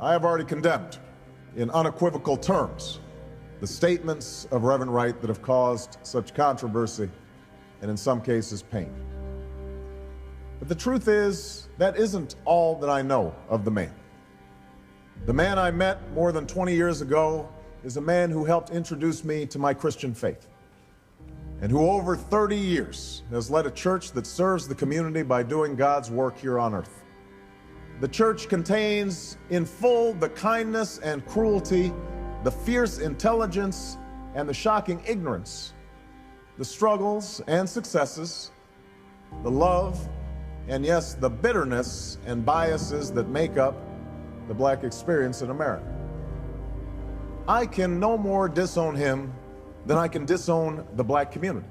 I have already condemned in unequivocal terms the statements of Reverend Wright that have caused such controversy and in some cases pain. But the truth is, that isn't all that I know of the man. The man I met more than 20 years ago is a man who helped introduce me to my Christian faith, and who over 30 years has led a church that serves the community by doing God's work here on earth. The church contains in full the kindness and cruelty, the fierce intelligence and the shocking ignorance, the struggles and successes, the love, and yes, the bitterness and biases that make up the black experience in America. I can no more disown him than I can disown the black community.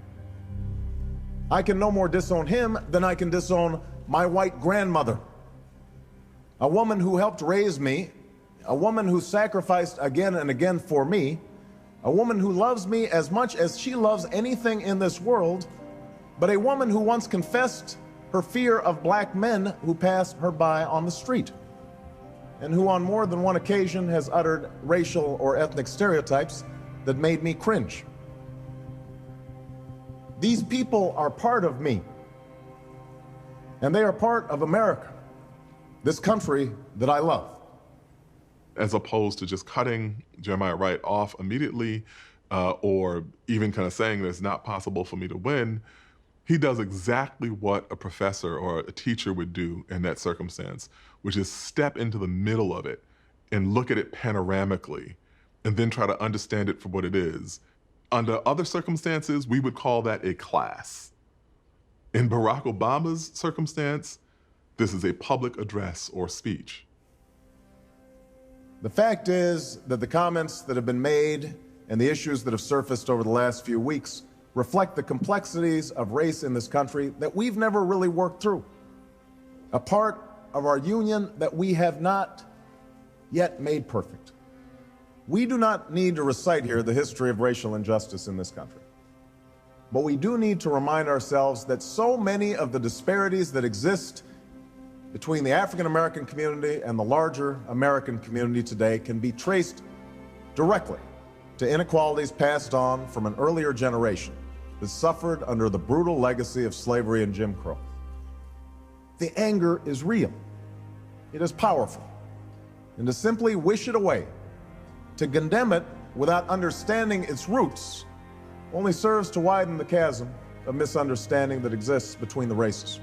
I can no more disown him than I can disown my white grandmother, a woman who helped raise me, a woman who sacrificed again and again for me, a woman who loves me as much as she loves anything in this world, but a woman who once confessed her fear of black men who passed her by on the street, and who on more than one occasion has uttered racial or ethnic stereotypes that made me cringe. These people are part of me, and they are part of America, this country that I love. As opposed to just cutting Jeremiah Wright off immediately, or even kind of saying that it's not possible for me to win, he does exactly what a professor or a teacher would do in that circumstance, which is step into the middle of it and look at it panoramically and then try to understand it for what it is. Under other circumstances, we would call that a class. In Barack Obama's circumstance, this is a public address or speech. The fact is that the comments that have been made and the issues that have surfaced over the last few weeks reflect the complexities of race in this country that we've never really worked through. A part of our union that we have not yet made perfect. We do not need to recite here the history of racial injustice in this country. But we do need to remind ourselves that so many of the disparities that exist between the African American community and the larger American community today can be traced directly to inequalities passed on from an earlier generation that suffered under the brutal legacy of slavery and Jim Crow. The anger is real. It is powerful. And to simply wish it away, to condemn it without understanding its roots, only serves to widen the chasm of misunderstanding that exists between the races.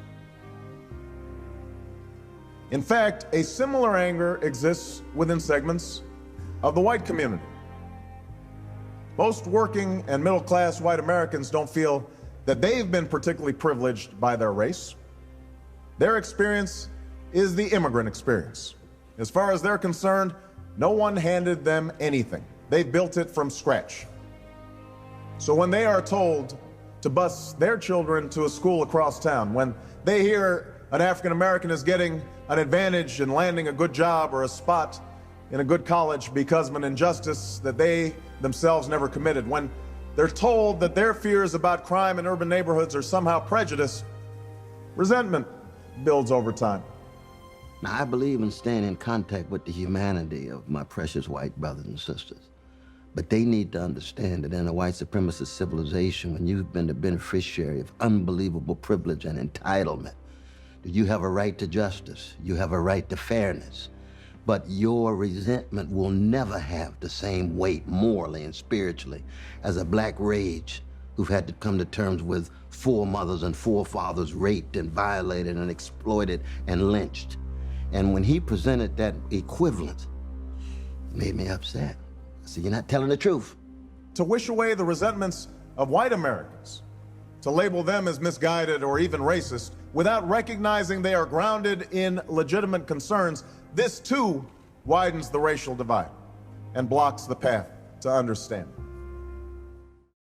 In fact, a similar anger exists within segments of the white community. Most working and middle-class white Americans don't feel that they've been particularly privileged by their race. Their experience is the immigrant experience. As far as they're concerned, no one handed them anything. They've built it from scratch. So when they are told to bus their children to a school across town, when they hear an African American is getting an advantage in landing a good job or a spot in a good college because of an injustice that they themselves never committed, when they're told that their fears about crime in urban neighborhoods are somehow prejudice, resentment builds over time. Now, I believe in staying in contact with the humanity of my precious white brothers and sisters. But they need to understand that in a white supremacist civilization, when you've been the beneficiary of unbelievable privilege and entitlement, that you have a right to justice, you have a right to fairness, but your resentment will never have the same weight morally and spiritually as a black rage who've had to come to terms with foremothers and forefathers raped and violated and exploited and lynched. And when he presented that equivalent, it made me upset. I said, you're not telling the truth. To wish away the resentments of white Americans, to label them as misguided or even racist, without recognizing they are grounded in legitimate concerns, this too widens the racial divide and blocks the path to understanding.